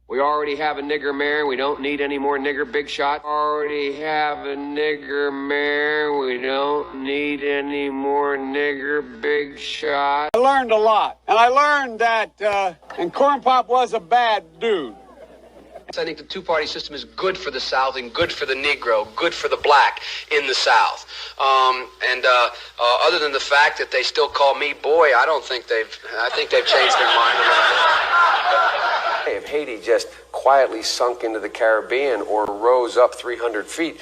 We already have a nigger mayor. We don't need any more nigger big shot. Already have a nigger mayor. We don't need any more nigger big shot. I learned a lot. And I learned that, and Corn Pop was a bad dude. I think the two-party system is good for the South and good for the Negro, good for the black in the South. Other than the fact that they still call me boy, I think they've changed their mind a little bit. If Haiti just quietly sunk into the Caribbean or rose up 300 feet,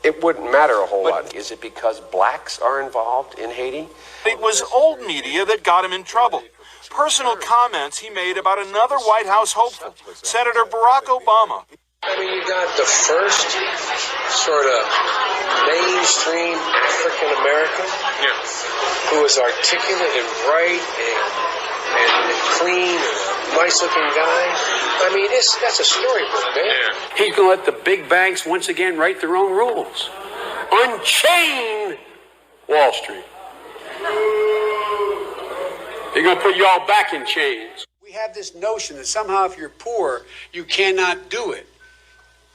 it wouldn't matter a whole lot. Is it because blacks are involved in Haiti? It was old media that got him in trouble. Personal comments he made about another White House hopeful, Senator Barack Obama. I mean, you got the first sort of mainstream African American who is articulate and bright and clean and nice-looking guy. I mean, that's a storybook, man. Yeah. He's going to let the big banks once again write their own rules. Unchain Wall Street. They're going to put you all back in chains. We have this notion that somehow if you're poor, you cannot do it.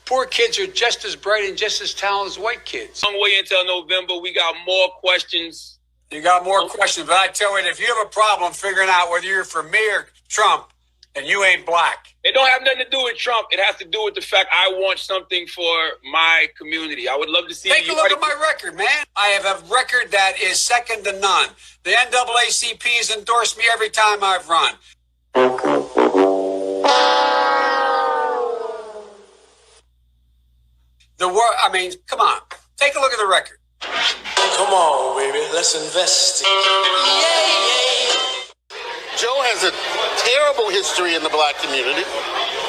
Poor kids are just as bright and just as talented as white kids. Long way until November. We got more questions. You got more questions, but I tell you, if you have a problem figuring out whether you're for me or Trump, and you ain't black. It don't have nothing to do with Trump. It has to do with the fact I want something for my community. I would love to see. Take a look at my record, man. I have a record that is second to none. The NAACP has endorsed me every time I've run. Come on. Take a look at the record. Come on, baby. Let's invest. Joe has a terrible history in the black community,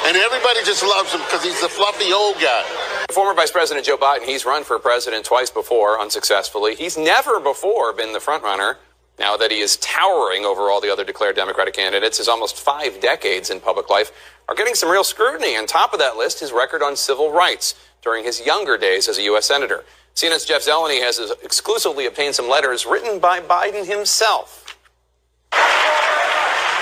and everybody just loves him because he's a fluffy old guy. Former Vice President Joe Biden, he's run for president twice before, unsuccessfully. He's never before been the frontrunner. Now that he is towering over all the other declared Democratic candidates, his almost 5 decades in public life are getting some real scrutiny. On top of that list, his record on civil rights during his younger days as a U.S. Senator. CNN's Jeff Zeleny has exclusively obtained some letters written by Biden himself.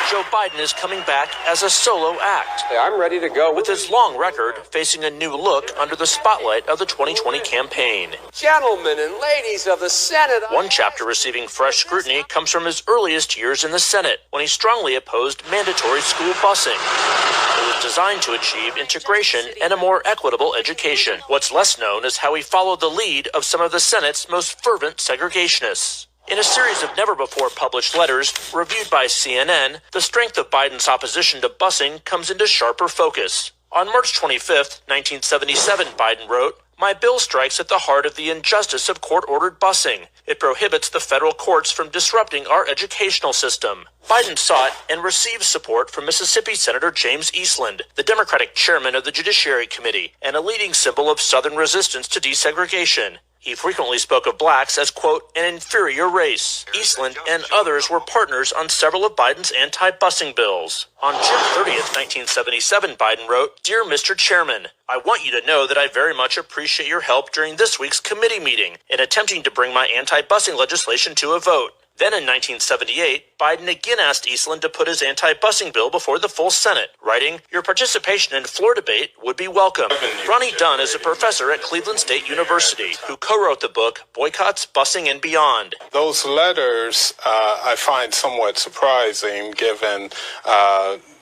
Joe Biden is coming back as a solo act. I'm ready to go. With his long record facing a new look under the spotlight of the 2020 campaign. Gentlemen and ladies of the Senate. One chapter receiving fresh scrutiny comes from his earliest years in the Senate, when he strongly opposed mandatory school busing. It was designed to achieve integration and a more equitable education. What's less known is how he followed the lead of some of the Senate's most fervent segregationists. In a series of never-before-published letters reviewed by CNN, the strength of Biden's opposition to busing comes into sharper focus. On March 25, 1977, Biden wrote, "My bill strikes at the heart of the injustice of court-ordered busing. It prohibits the federal courts from disrupting our educational system." Biden sought and received support from Mississippi Senator James Eastland, the Democratic chairman of the Judiciary Committee, and a leading symbol of Southern resistance to desegregation. He frequently spoke of blacks as, quote, an inferior race. Eastland and others were partners on several of Biden's anti-busing bills. On June 30th, 1977, Biden wrote, "Dear Mr. Chairman, I want you to know that I very much appreciate your help during this week's committee meeting in attempting to bring my anti-busing legislation to a vote." Then in 1978, Biden again asked Eastland to put his anti-busing bill before the full Senate, writing, "Your participation in floor debate would be welcome." Ronnie Dunn is a professor at Cleveland State University who co-wrote the book Boycotts, Busing, and Beyond. Those letters I find somewhat surprising given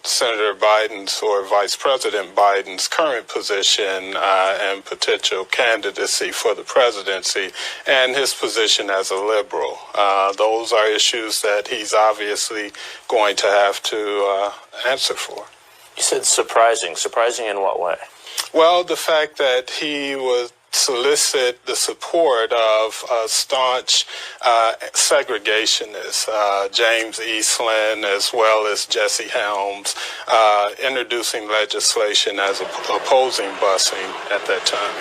Senator Biden's or Vice President Biden's current position and potential candidacy for the presidency and his position as a liberal. Those are issues that he's obviously going to have to answer for. You said surprising. Surprising in what way? Well, the fact that he would solicit the support of staunch segregationists, James Eastland as well as Jesse Helms, introducing legislation as opposing busing at that time.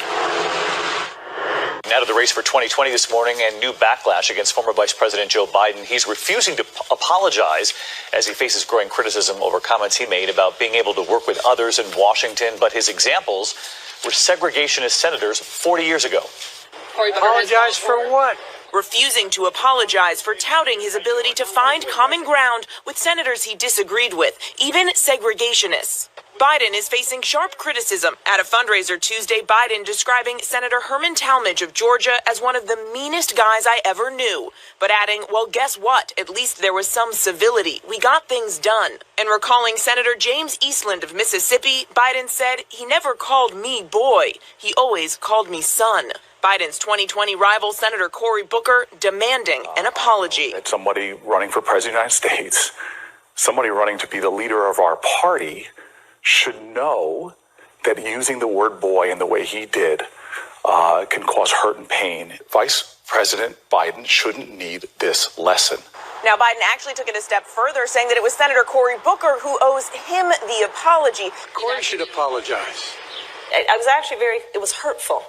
Now to the race for 2020 this morning and new backlash against former Vice President Joe Biden. He's refusing to apologize as he faces growing criticism over comments he made about being able to work with others in Washington. But his examples were segregationist senators 40 years ago. Apologize for what? Refusing to apologize for touting his ability to find common ground with senators he disagreed with, even segregationists. Biden is facing sharp criticism. At a fundraiser Tuesday, Biden describing Senator Herman Talmadge of Georgia as one of the meanest guys I ever knew. But adding, well, guess what? At least there was some civility. We got things done. And recalling Senator James Eastland of Mississippi, Biden said, he never called me boy. He always called me son. Biden's 2020 rival, Senator Cory Booker, demanding an apology. Somebody running for president of the United States, somebody running to be the leader of our party, should know that using the word boy in the way he did can cause hurt and pain. Vice President Biden shouldn't need this lesson. Now, Biden actually took it a step further, saying that it was Senator Cory Booker who owes him the apology. Cory should apologize. It was hurtful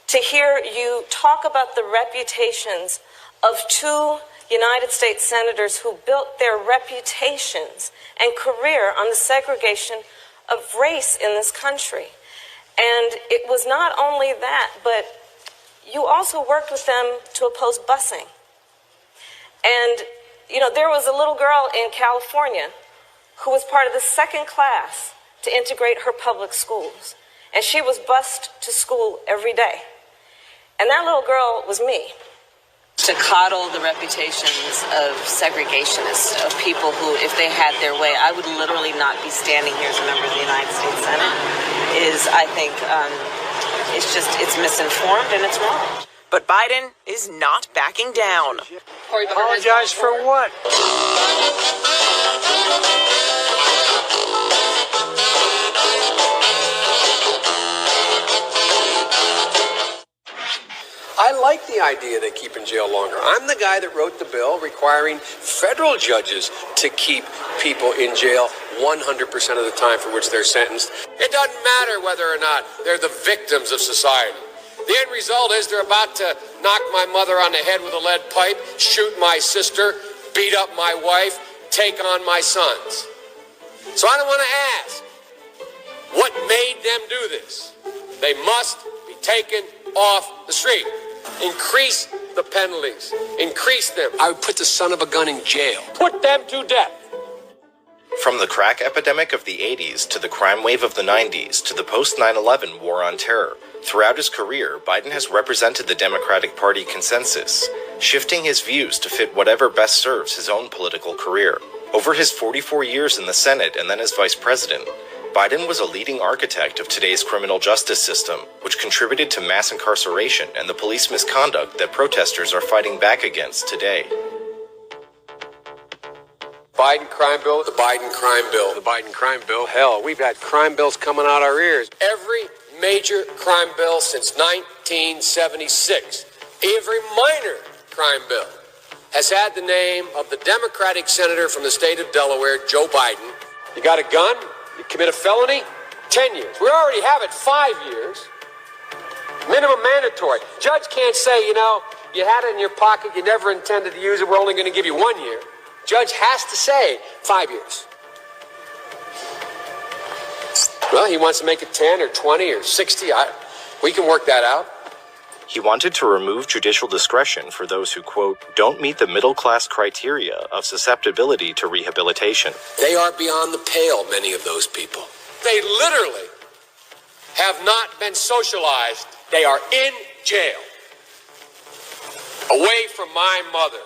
to hear you talk about the reputations of two United States senators who built their reputations and career on the segregation of race in this country. And it was not only that, but you also worked with them to oppose busing. And, there was a little girl in California who was part of the second class to integrate her public schools. And she was bused to school every day. And that little girl was me. To coddle the reputations of segregationists, of people who, if they had their way, I would literally not be standing here as a member of the United States Senate, I think, it's misinformed and it's wrong. But Biden is not backing down. Apologize for what? I like the idea they keep in jail longer. I'm the guy that wrote the bill requiring federal judges to keep people in jail 100% of the time for which they're sentenced. It doesn't matter whether or not they're the victims of society. The end result is they're about to knock my mother on the head with a lead pipe, shoot my sister, beat up my wife, take on my sons. So I don't want to ask, what made them do this? They must be taken off the street. Increase the penalties. Increase them. I would put the son of a gun in jail. Put them to death. From the crack epidemic of the 80s to the crime wave of the 90s to the post 9/11 war on terror, throughout his career, Biden has represented the Democratic Party consensus, shifting his views to fit whatever best serves his own political career. Over his 44 years in the Senate and then as vice president, Biden was a leading architect of today's criminal justice system, which contributed to mass incarceration and the police misconduct that protesters are fighting back against today. Biden crime bill, the Biden crime bill, the Biden crime bill. Hell, we've had crime bills coming out our ears. Every major crime bill since 1976, every minor crime bill has had the name of the Democratic senator from the state of Delaware, Joe Biden. You got a gun? You commit a felony, 10 years. We already have it 5 years. Minimum mandatory. Judge can't say, you had it in your pocket, you never intended to use it, we're only going to give you 1 year. Judge has to say 5 years. Well, he wants to make it 10 or 20 or 60. We can work that out. He wanted to remove judicial discretion for those who, quote, don't meet the middle-class criteria of susceptibility to rehabilitation. They are beyond the pale, many of those people. They literally have not been socialized. They are in jail. Away from my mother,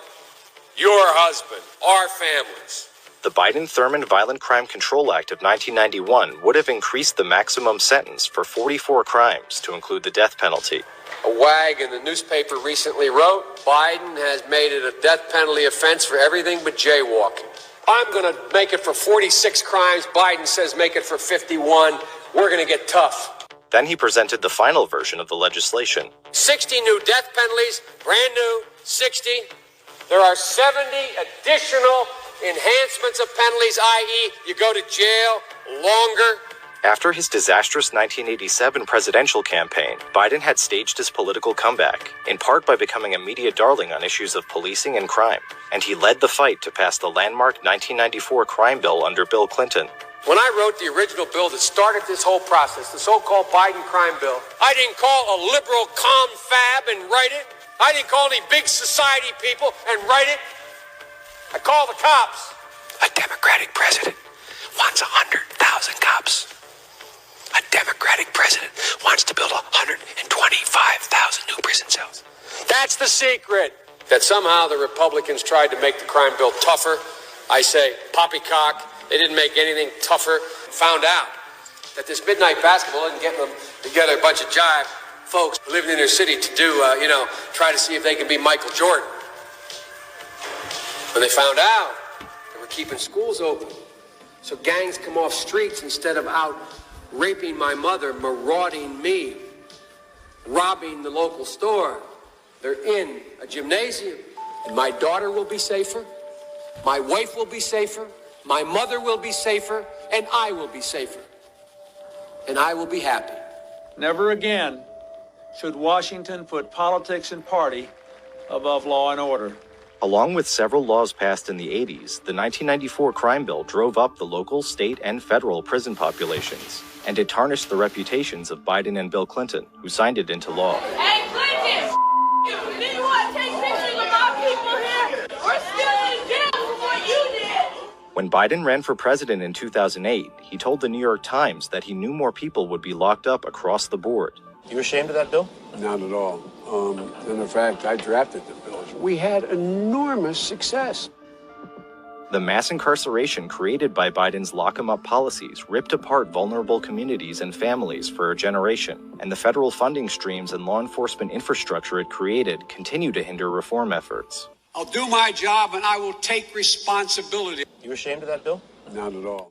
your husband, our families. The Biden-Thurmond Violent Crime Control Act of 1991 would have increased the maximum sentence for 44 crimes to include the death penalty. A wag in the newspaper recently wrote, Biden has made it a death penalty offense for everything but jaywalking. I'm going to make it for 46 crimes. Biden says make it for 51. We're going to get tough. Then he presented the final version of the legislation. 60 new death penalties, brand new, 60. There are 70 additional enhancements of penalties, i.e., you go to jail longer. After his disastrous 1987 presidential campaign, Biden had staged his political comeback, in part by becoming a media darling on issues of policing and crime, and he led the fight to pass the landmark 1994 crime bill under Bill Clinton. When I wrote the original bill that started this whole process, the so-called Biden crime bill, I didn't call a liberal confab and write it. I didn't call any big society people and write it. I called the cops. A Democratic president wants 100,000 100,000 cops. A Democratic president wants to build 125,000 new prison cells. That's the secret. That somehow the Republicans tried to make the crime bill tougher. I say, poppycock. They didn't make anything tougher. Found out that this midnight basketball isn't getting them together, a bunch of jive folks living in their city to do, try to see if they can be Michael Jordan. When they found out, they were keeping schools open. So gangs come off streets instead of out raping my mother, marauding me, robbing the local store. They're in a gymnasium, and my daughter will be safer, my wife will be safer, my mother will be safer, and I will be safer. And I will be happy. Never again should Washington put politics and party above law and order. Along with several laws passed in the 80s, the 1994 crime bill drove up the local, state, and federal prison populations, and it tarnished the reputations of Biden and Bill Clinton, who signed it into law. Hey, Clinton! You didn't want to take pictures of our people here? We're still in jail for what you did! When Biden ran for president in 2008, he told the New York Times that he knew more people would be locked up across the board. You ashamed of that bill? Not at all. And in fact, I drafted the bill. We had enormous success. The mass incarceration created by Biden's lock-em-up policies ripped apart vulnerable communities and families for a generation, and the federal funding streams and law enforcement infrastructure it created continue to hinder reform efforts. I'll do my job and I will take responsibility. You ashamed of that bill? Not at all.